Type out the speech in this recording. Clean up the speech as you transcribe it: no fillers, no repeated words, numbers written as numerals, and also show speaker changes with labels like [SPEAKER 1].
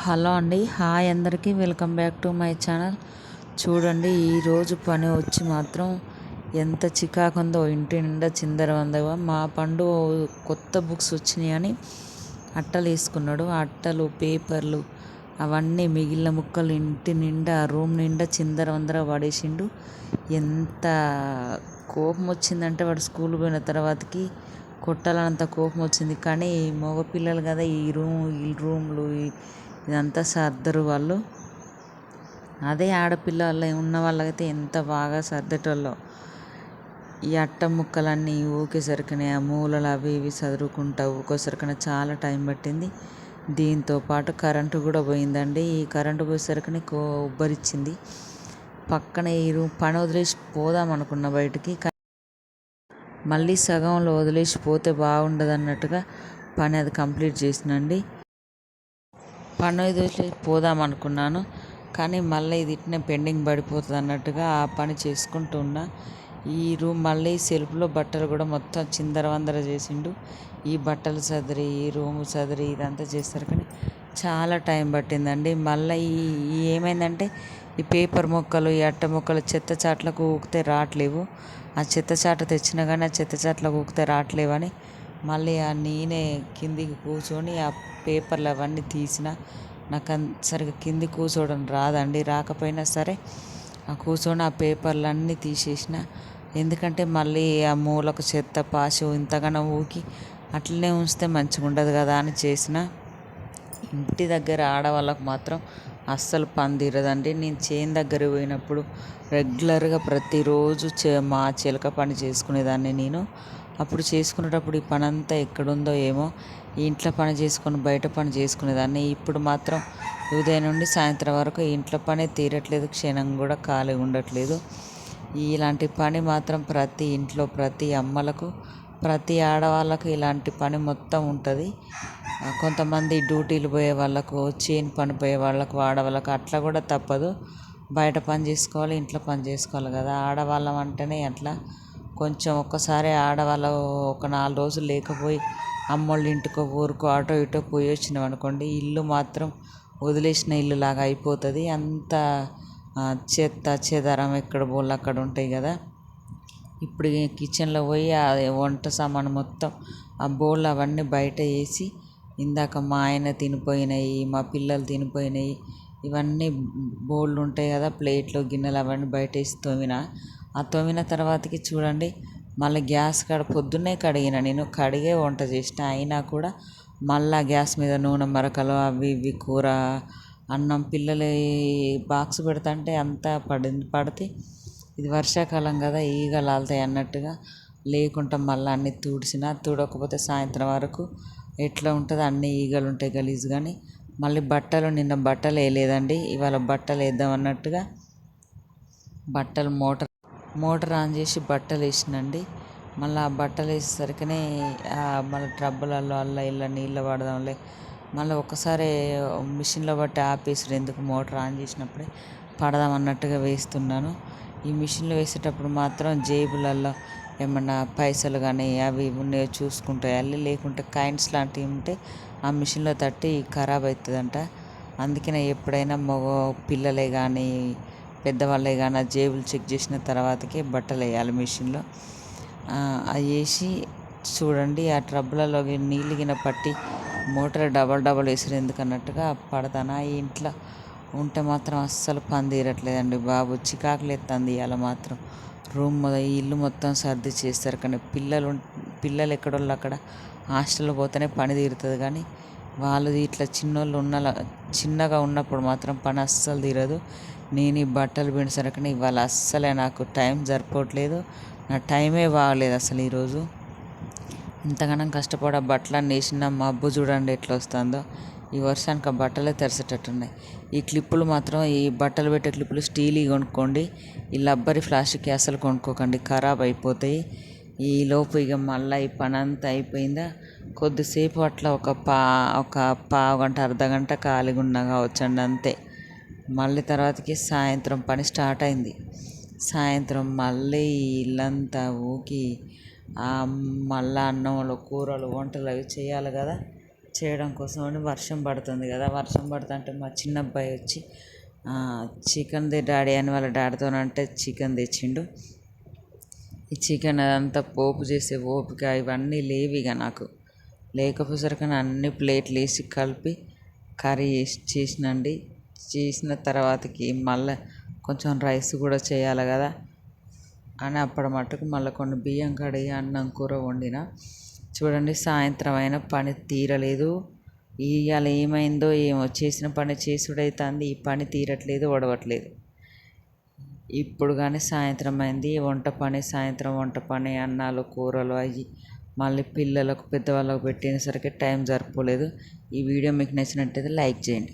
[SPEAKER 1] Hello అండి, hi అందరికీ, welcome back to my channel. చూడండి, ఈరోజు పని వచ్చి మాత్రం ఎంత చికాకుందో, ఇంటి నిండా చిందరవందరగా. మా పండు కొత్త బుక్స్ వచ్చినాయి అని అట్టలు వేసుకున్నాడు. ఆ అట్టలు, పేపర్లు అవన్నీ మిగిలిన ముక్కలు ఇంటి నిండా, రూమ్ నిండా చిందరవందరగా పడేసిండు. ఎంత కోపం వచ్చిందంటే వాడు స్కూల్ పోయిన తర్వాతకి కొట్టాలన్నంత కోపం వచ్చింది. కానీ మగపిల్లలు కదా, ఈ రూమ్లు ఇదంతా సర్దరు వాళ్ళు. అదే ఆడపిల్ల ఉన్న వాళ్ళకైతే ఎంత బాగా సర్దేటోళ్ళో. ఈ అట్ట ముక్కలన్నీ ఊకేసరికనే ఆ మూలలు అవి ఇవి చదువుకుంటా ఊకోసరికనే చాలా టైం పట్టింది. దీంతో పాటు కరెంటు కూడా పోయిందండి. ఈ కరెంటు పోయేసరికి ఉబ్బరిచ్చింది. పక్కన ఈ పని వదిలేసి పోదాం అనుకున్న బయటికి, మళ్ళీ సగంలో వదిలేసి పోతే బాగుండదు అన్నట్టుగా పని అది కంప్లీట్ చేసినండి. పని వదిలేసి పోదాం అనుకున్నాను, కానీ మళ్ళీ ఇది ఇట్నే పెండింగ్ పడిపోతుంది అన్నట్టుగా ఆ పని చేసుకుంటూ ఉన్నా. ఈ రూమ్ మళ్ళీ సెల్ఫ్లో బట్టలు కూడా మొత్తం చిందరవందర చేసిండు. ఈ బట్టలు సదిరి, ఈ రూము సదిరి, ఇదంతా చేస్తారు కానీ చాలా టైం పట్టిందండి. మళ్ళీ ఏమైందంటే ఈ పేపర్ మొక్కలు, ఈ అట్ట మొక్కలు చెత్త చాట్లకు ఊకితే రావట్లేవు. ఆ చెత్త చాట తెచ్చినా కానీ ఆ చెత్త చాట్లకు ఊకితే రావట్లేవని మళ్ళీ నేనే కిందికి కూర్చొని ఆ పేపర్లు అవన్నీ తీసిన. నాకు సరిగ్గా కింది కూర్చోవడం రాదండి. రాకపోయినా సరే ఆ కూర్చొని ఆ పేపర్లు అన్నీ తీసేసిన. ఎందుకంటే మళ్ళీ ఆ మూలకు చెత్త పాసి ఇంతగానో ఊకి అట్లనే ఉంచితే మంచిగా ఉండదు కదా అని చేసిన. ఇంటి దగ్గర ఆడవాళ్ళకు మాత్రం అస్సలు పని తీరదండి. నేను చేను దగ్గర పోయినప్పుడు రెగ్యులర్గా ప్రతిరోజు మా చిలక పని చేసుకునేదాన్ని నేను. అప్పుడు చేసుకునేటప్పుడు ఈ పని అంతా ఎక్కడుందో ఏమో, ఇంట్లో పని చేసుకొని బయట పని చేసుకునేదాన్ని. ఇప్పుడు మాత్రం ఉదయం నుండి సాయంత్రం వరకు ఇంట్లో పని తీరట్లేదు, క్షణం కూడా ఖాళీ ఉండట్లేదు. ఇలాంటి పని మాత్రం ప్రతి ఇంట్లో, ప్రతి అమ్మలకు, ప్రతి ఆడవాళ్ళకు ఇలాంటి పని మొత్తం ఉంటుంది. కొంతమంది డ్యూటీలు పోయే వాళ్ళకు, చేను పని పోయే వాళ్ళకు, ఆడవాళ్ళకు అట్లా కూడా తప్పదు. బయట పని చేసుకోవాలి, ఇంట్లో పని చేసుకోవాలి కదా. ఆడవాళ్ళం అంటేనే అట్లా. కొంచెం ఒక్కసారి ఆడవాళ్ళు ఒక 4 రోజులు లేకపోయి అమ్మోళ్ళ ఇంటికో ఊరికో అటో ఇటో పోయి వచ్చినాం అనుకోండి, ఇల్లు మాత్రం వదిలేసిన ఇల్లు లాగా అయిపోతుంది. అంత చెత్త చెదారం ఎక్కడ బోళ్ళు అక్కడ ఉంటాయి కదా. ఇప్పుడు కిచెన్లో పోయి ఆ వంట సామాను మొత్తం ఆ బోళ్ళు అవన్నీ బయట వేసి, ఇందాక మా ఆయన తినిపోయినాయి, మా పిల్లలు తినిపోయినాయి, ఇవన్నీ బోళ్ళు ఉంటాయి కదా, ప్లేట్లు గిన్నెలు అవన్నీ బయట వేసి తోమిన. ఆ తోమిన తర్వాతకి చూడండి, మళ్ళీ గ్యాస్ కాడ పొద్దున్నే కడిగిన, నేను కడిగే వంట చేసిన. అయినా కూడా మళ్ళీ గ్యాస్ మీద నూనె మరకలు అవి ఇవి, కూర అన్నం పిల్లలు బాక్స్ పెడతాంటే అంతా పడితే ఇది వర్షాకాలం కదా, ఈగలు ఆలుతాయి అన్నట్టుగా లేకుండా మళ్ళీ అన్నీ తుడవకపోతే సాయంత్రం వరకు ఎట్లా ఉంటుంది, అన్నీ ఈగలు ఉంటాయి గలీజ్. కానీ మళ్ళీ నిన్న బట్టలు వేయలేదండి, ఇవాళ బట్టలు వేద్దాం అన్నట్టుగా బట్టలు మోటార్ ఆన్ చేసి బట్టలు వేసినండి. మళ్ళీ ఆ బట్టలు వేసేసరికనే మళ్ళీ ట్రబ్బులలో అల్ల ఇలా నీళ్ళు పడదాంలే, మళ్ళీ ఒక్కసారి మిషన్లో బట్టి ఆపేసారు. ఎందుకు, మోటార్ ఆన్ చేసినప్పుడే పడదాం అన్నట్టుగా వేస్తున్నాను. ఈ మిషన్లో వేసేటప్పుడు మాత్రం జేబులలో ఏమన్నా పైసలు కానీ అవి ఉన్నాయో చూసుకుంటాయి, లేకుంటే కాయిన్స్ లాంటివి ఉంటే ఆ మిషన్లో తట్టి ఖరాబ్ అవుతుందంట. అందుకనే ఎప్పుడైనా పిల్లలే కానీ పెద్దవాళ్ళే కానీ ఆ జేబులు చెక్ చేసిన తర్వాతకే బట్టలు వేయాలి మిషన్లో. అవి వేసి చూడండి, ఆ ట్రబ్బులలో నీళ్ళు గిన పట్టి మోటార్ డబల్ వేసారు ఎందుకన్నట్టుగా పడతాను. ఈ ఇంట్లో ఉంటే మాత్రం అస్సలు పని తీరట్లేదండి బాబు, చికాకులు ఎత్తుంది ఇవాళ మాత్రం. ఈ ఇల్లు మొత్తం సర్ది చేస్తారు. కానీ పిల్లలు ఎక్కడోళ్ళు అక్కడ హాస్టల్లో పోతేనే పని తీరుతుంది. కానీ వాళ్ళు ఇట్లా చిన్నగా ఉన్నప్పుడు మాత్రం పని అస్సలు తీరదు. నేను ఈ బట్టలు పిండేసరికి ఇవాళ అస్సలే నాకు టైం సరిపోవట్లేదు, నా టైమే బాగలేదు అసలు. ఈరోజు ఇంతగానం కష్టపడి ఆ బట్టలన్నీ వేసిన మబ్బు చూడండి ఎట్లా వస్తుందో. ఈ వర్షానికి ఆ బట్టలే తెరసేటట్టున్నాయి. ఈ క్లిప్పులు మాత్రం, ఈ బట్టలు పెట్టే క్లిప్పులు స్టీల్వి కొనుక్కోండి, ఈ లబ్బరి ప్లాస్టిక్ అసలు కొనుక్కోకండి, ఖరాబ్ అయిపోతాయి. ఈ లోపు ఇక మళ్ళీ ఈ పని అంతా అయిపోయిందా, కొద్దిసేపు అట్లా ఒక పావు గంట అర్ధగంట ఖాళీగా ఉన్నా కావచ్చండి, అంతే. మళ్ళీ తర్వాతకి సాయంత్రం పని స్టార్ట్ అయింది. సాయంత్రం మళ్ళీ ఇల్లంతా ఊకి మళ్ళీ అన్నంలో కూరలు వంటలు అవి చేయాలి కదా. చేయడం కోసం అని వర్షం పడుతుంది కదా, వర్షం పడుతుంటే మా చిన్న అబ్బాయి వచ్చి చికెన్ డాడీ అని వాళ్ళ డాడీతోనంటే చికెన్ తెచ్చిండు. ఈ చికెన్ అదంతా పోపు చేసే ఓపిక ఇవన్నీ లేవు ఇక నాకు. లేకపోసరికి అన్ని ప్లేట్లు వేసి కలిపి కర్రీ చేసినండి. చేసిన తర్వాతకి మళ్ళీ కొంచెం రైస్ కూడా చేయాలి కదా అని అప్పటి మట్టుకు మళ్ళీ కొన్ని బియ్యం కడిగి అన్నం కూర వండిన. చూడండి, సాయంత్రం అయినా పని తీరలేదు. ఇవాళ ఏమైందో ఏమో, చేసిన పని చేసుడైతుంది, ఈ పని తీరట్లేదు, ఒడవట్లేదు. ఇప్పుడు కానీ సాయంత్రం అయింది, సాయంత్రం వంట పని, అన్నాలు కూరలు అవి మళ్ళీ పిల్లలకు పెద్దవాళ్ళకు పెట్టేసరికి టైం సరిపోలేదు. ఈ వీడియో మీకు నచ్చినట్టయితే లైక్ చేయండి.